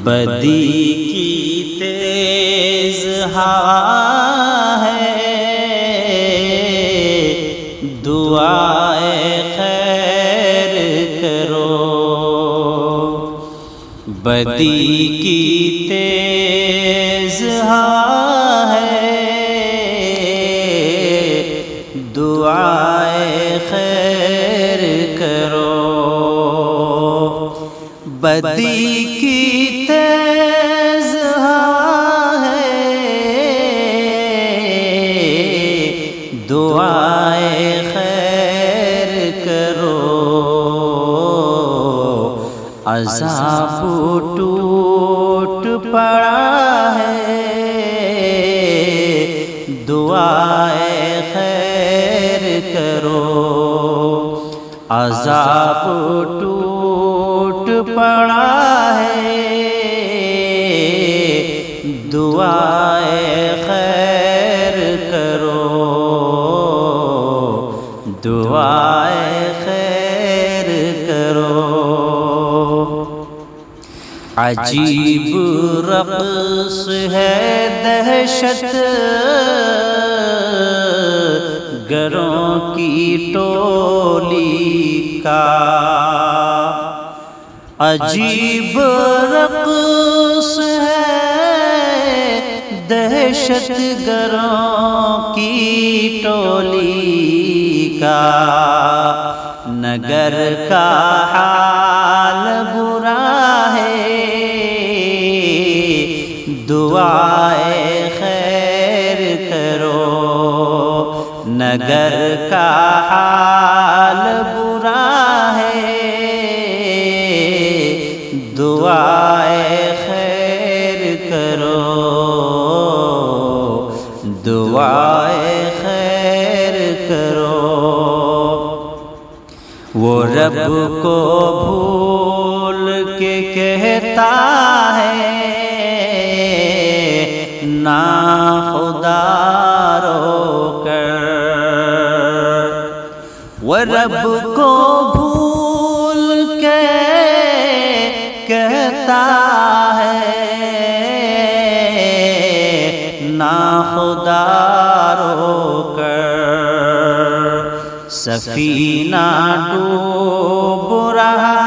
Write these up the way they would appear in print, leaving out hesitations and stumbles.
بدی کی تیز ہوا ہے، دعائے خیر کرو۔ بدی کی تیز ہوا ہے، دعائے خیر کرو۔ بدی کی تیز ہوا ہے، دعائے خیر کرو۔ عذاب ٹوٹ پڑا ہے، دعائے خیر کرو۔ عذاب ٹوٹ پڑا ہے، دعائے خیر کرو، دعائے خیر کرو۔ عجیب رقص ہے دہشت گروں کی ٹولی کا، عجیب رقص ہے دہشت گروں کی ٹولی کا۔ نگر کا حال برا ہے، دعائے خیر کرو۔ نگر کا حال برا ہے، دعائے خیر کرو، دعائے خیر کرو۔ وہ رب کو بھول کے کہتا ہے ناخدا رو کر، وہ رب کو بھول کے کہتا ہے ناخدا رو کر۔ سفینہ ڈوب رہا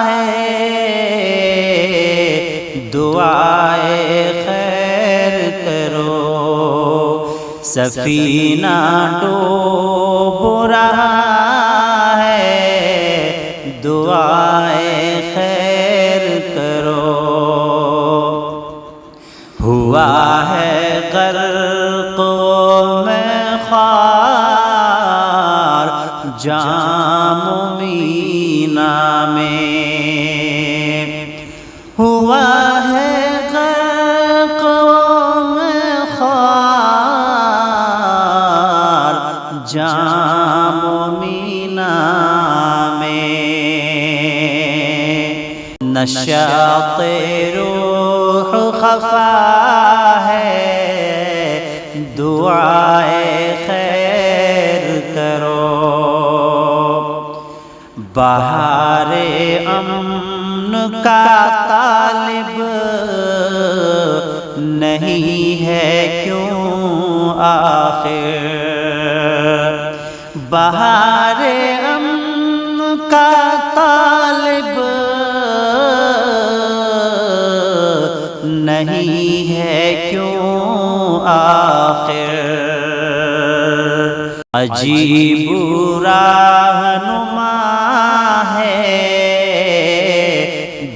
ہے، دعائے خیر کرو۔ سفینہ ڈوب رہا ہے، دعائے خیر کرو۔ ہوا ہے غرق میں خوار جام مینا میں، ہوا ہے غرق میں خوار جام مینا میں۔ نشاط روح خفا ہے، دعائے خیر کرو۔ بہار امن کا طالب نہیں ہے کیوں آخر، بہار امن کا طالب نہیں ہے کیوں آخر۔ عجیب رہنما ہے،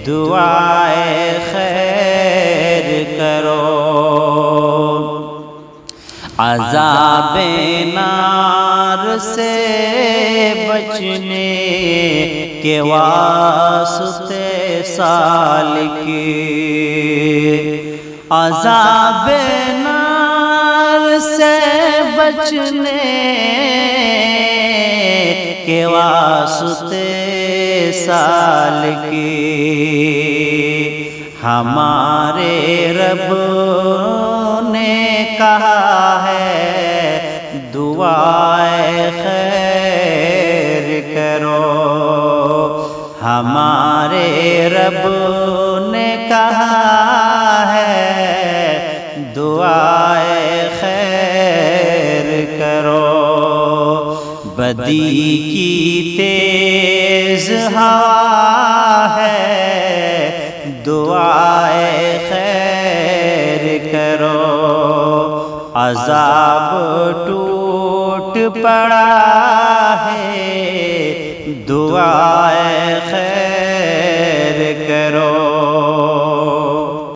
دعائے خیر کرو۔ عذاب نار سے بچنے کے واسطے سالک، عذاب نار سے بچنے کے واسطے سالک، ہمارے رب نے کہا ہے دعائے خیر کرو، ہمارے رب نے کہا ہے دعائے خیر کرو، بدی کی تیز ہوا ہے دعائے خیر کرو، عذاب ٹوٹ پڑا ہے دعائے خیر کرو۔